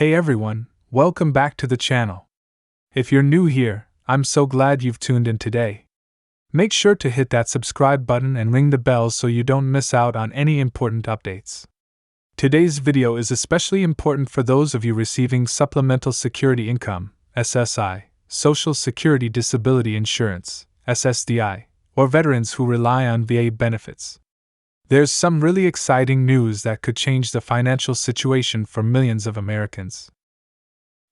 Hey everyone, welcome back to the channel. If you're new here, I'm so glad you've tuned in today. Make sure to hit that subscribe button and ring the bell so you don't miss out on any important updates. Today's video is especially important for those of you receiving Supplemental Security Income, SSI, Social Security Disability Insurance, SSDI, or veterans who rely on VA benefits. There's some really exciting news that could change the financial situation for millions of Americans.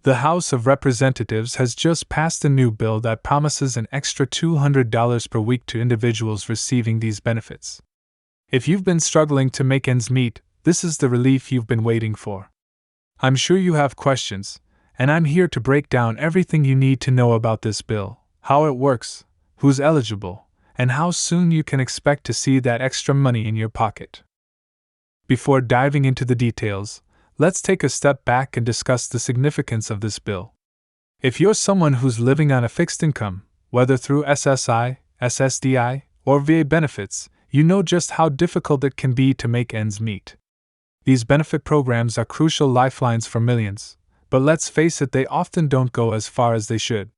The House of Representatives has just passed a new bill that promises an extra $200 per week to individuals receiving these benefits. If you've been struggling to make ends meet, this is the relief you've been waiting for. I'm sure you have questions, and I'm here to break down everything you need to know about this bill, how it works, who's eligible, and how soon you can expect to see that extra money in your pocket. Before diving into the details, let's take a step back and discuss the significance of this bill. If you're someone who's living on a fixed income, whether through SSI, SSDI, or VA benefits, you know just how difficult it can be to make ends meet. These benefit programs are crucial lifelines for millions, but let's face it, they often don't go as far as they should.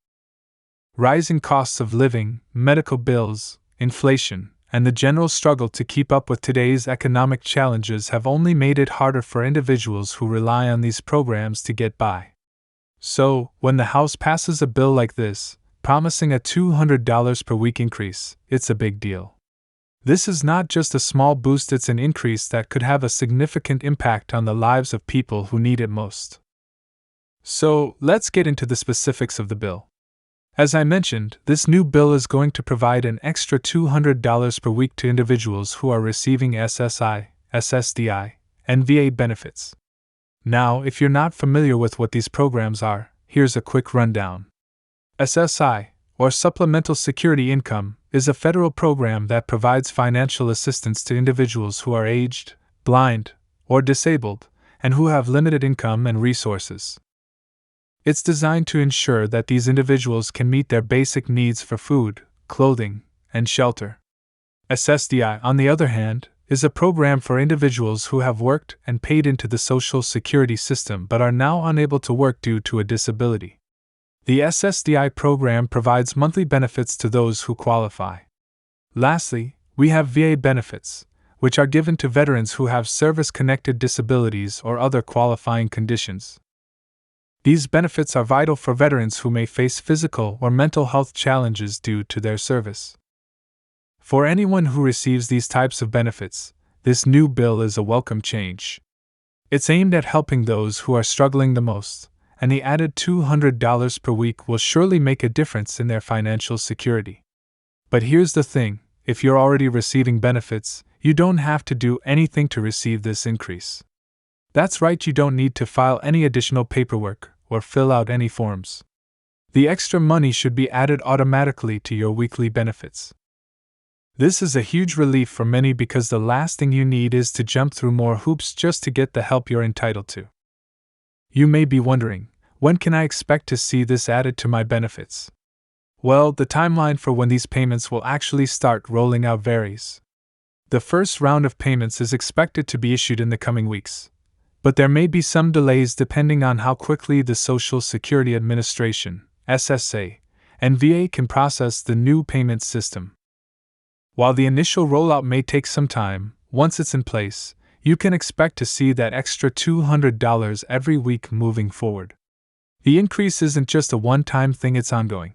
Rising costs of living, medical bills, inflation, and the general struggle to keep up with today's economic challenges have only made it harder for individuals who rely on these programs to get by. So, when the House passes a bill like this, promising a $200 per week increase, it's a big deal. This is not just a small boost, it's an increase that could have a significant impact on the lives of people who need it most. So, let's get into the specifics of the bill. As I mentioned, this new bill is going to provide an extra $200 per week to individuals who are receiving SSI, SSDI, and VA benefits. Now, if you're not familiar with what these programs are, here's a quick rundown. SSI, or Supplemental Security Income, is a federal program that provides financial assistance to individuals who are aged, blind, or disabled, and who have limited income and resources. It's designed to ensure that these individuals can meet their basic needs for food, clothing, and shelter. SSDI, on the other hand, is a program for individuals who have worked and paid into the Social Security system but are now unable to work due to a disability. The SSDI program provides monthly benefits to those who qualify. Lastly, we have VA benefits, which are given to veterans who have service-connected disabilities or other qualifying conditions. These benefits are vital for veterans who may face physical or mental health challenges due to their service. For anyone who receives these types of benefits, this new bill is a welcome change. It's aimed at helping those who are struggling the most, and the added $200 per week will surely make a difference in their financial security. But here's the thing, if you're already receiving benefits, you don't have to do anything to receive this increase. That's right, you don't need to file any additional paperwork or fill out any forms. The extra money should be added automatically to your weekly benefits. This is a huge relief for many because the last thing you need is to jump through more hoops just to get the help you're entitled to. You may be wondering, when can I expect to see this added to my benefits? Well, the timeline for when these payments will actually start rolling out varies. The first round of payments is expected to be issued in the coming weeks, but there may be some delays depending on how quickly the Social Security Administration, SSA, and VA can process the new payment system. While the initial rollout may take some time, once it's in place, you can expect to see that extra $200 every week moving forward. The increase isn't just a one-time thing, it's ongoing.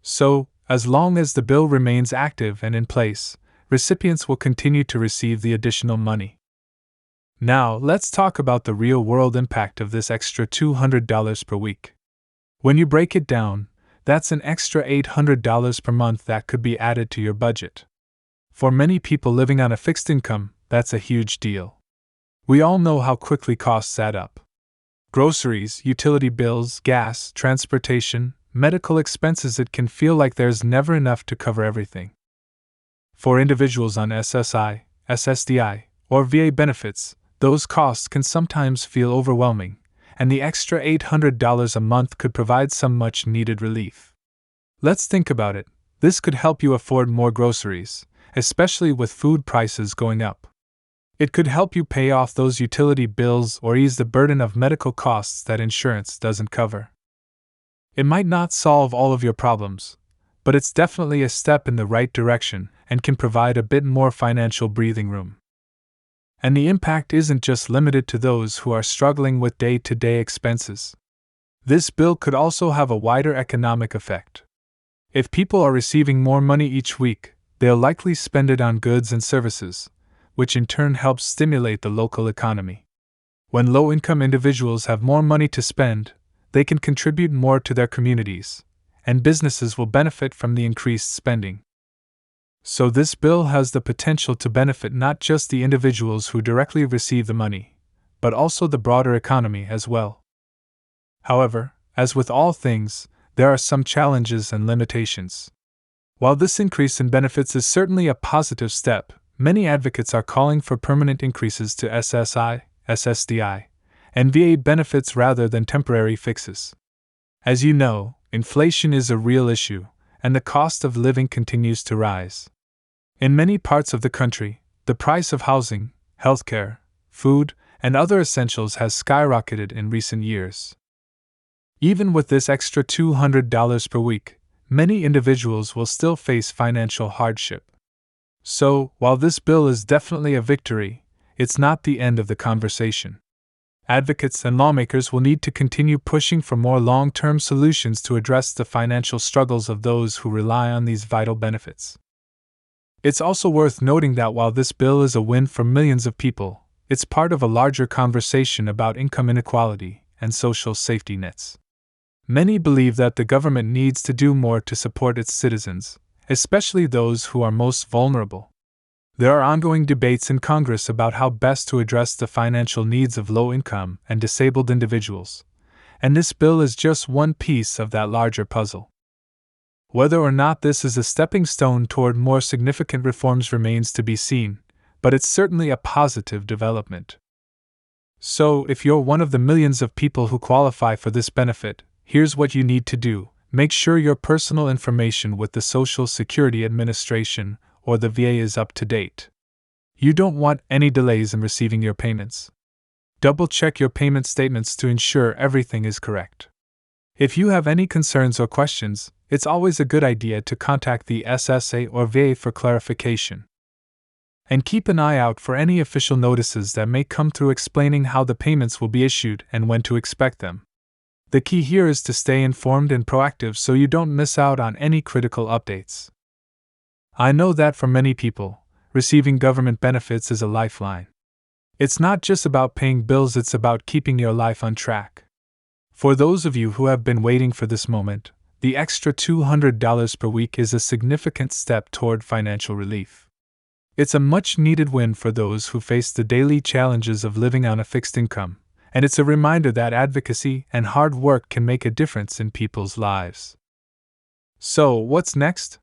So, as long as the bill remains active and in place, recipients will continue to receive the additional money. Now, let's talk about the real-world impact of this extra $200 per week. When you break it down, that's an extra $800 per month that could be added to your budget. For many people living on a fixed income, that's a huge deal. We all know how quickly costs add up. Groceries, utility bills, gas, transportation, medical expenses, it can feel like there's never enough to cover everything. For individuals on SSI, SSDI, or VA benefits, those costs can sometimes feel overwhelming, and the extra $800 a month could provide some much-needed relief. Let's think about it. This could help you afford more groceries, especially with food prices going up. It could help you pay off those utility bills or ease the burden of medical costs that insurance doesn't cover. It might not solve all of your problems, but it's definitely a step in the right direction and can provide a bit more financial breathing room. And the impact isn't just limited to those who are struggling with day-to-day expenses. This bill could also have a wider economic effect. If people are receiving more money each week, they'll likely spend it on goods and services, which in turn helps stimulate the local economy. When low-income individuals have more money to spend, they can contribute more to their communities, and businesses will benefit from the increased spending. So this bill has the potential to benefit not just the individuals who directly receive the money, but also the broader economy as well. However, as with all things, there are some challenges and limitations. While this increase in benefits is certainly a positive step, many advocates are calling for permanent increases to SSI, SSDI, and VA benefits rather than temporary fixes. As you know, inflation is a real issue, and the cost of living continues to rise. In many parts of the country, the price of housing, healthcare, food, and other essentials has skyrocketed in recent years. Even with this extra $200 per week, many individuals will still face financial hardship. So, while this bill is definitely a victory, it's not the end of the conversation. Advocates and lawmakers will need to continue pushing for more long-term solutions to address the financial struggles of those who rely on these vital benefits. It's also worth noting that while this bill is a win for millions of people, it's part of a larger conversation about income inequality and social safety nets. Many believe that the government needs to do more to support its citizens, especially those who are most vulnerable. There are ongoing debates in Congress about how best to address the financial needs of low-income and disabled individuals, and this bill is just one piece of that larger puzzle. Whether or not this is a stepping stone toward more significant reforms remains to be seen, but it's certainly a positive development. So, if you're one of the millions of people who qualify for this benefit, here's what you need to do. Make sure your personal information with the Social Security Administration or the VA is up to date. You don't want any delays in receiving your payments. Double-check your payment statements to ensure everything is correct. If you have any concerns or questions, it's always a good idea to contact the SSA or VA for clarification. And keep an eye out for any official notices that may come through explaining how the payments will be issued and when to expect them. The key here is to stay informed and proactive so you don't miss out on any critical updates. I know that for many people, receiving government benefits is a lifeline. It's not just about paying bills, it's about keeping your life on track. For those of you who have been waiting for this moment, the extra $200 per week is a significant step toward financial relief. It's a much-needed win for those who face the daily challenges of living on a fixed income, and it's a reminder that advocacy and hard work can make a difference in people's lives. So, what's next?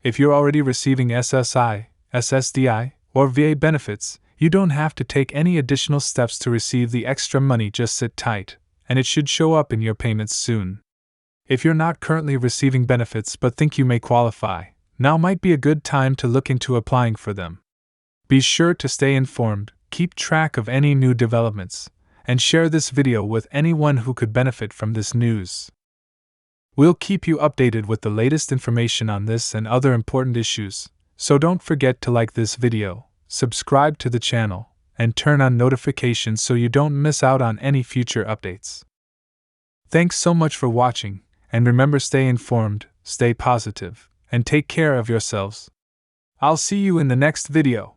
If you're already receiving SSI, SSDI, or VA benefits, you don't have to take any additional steps to receive the extra money. Just sit tight, and it should show up in your payments soon. If you're not currently receiving benefits but think you may qualify, now might be a good time to look into applying for them. Be sure to stay informed, keep track of any new developments, and share this video with anyone who could benefit from this news. We'll keep you updated with the latest information on this and other important issues, so don't forget to like this video, subscribe to the channel, and turn on notifications so you don't miss out on any future updates. Thanks so much for watching, and remember, stay informed, stay positive, and take care of yourselves. I'll see you in the next video.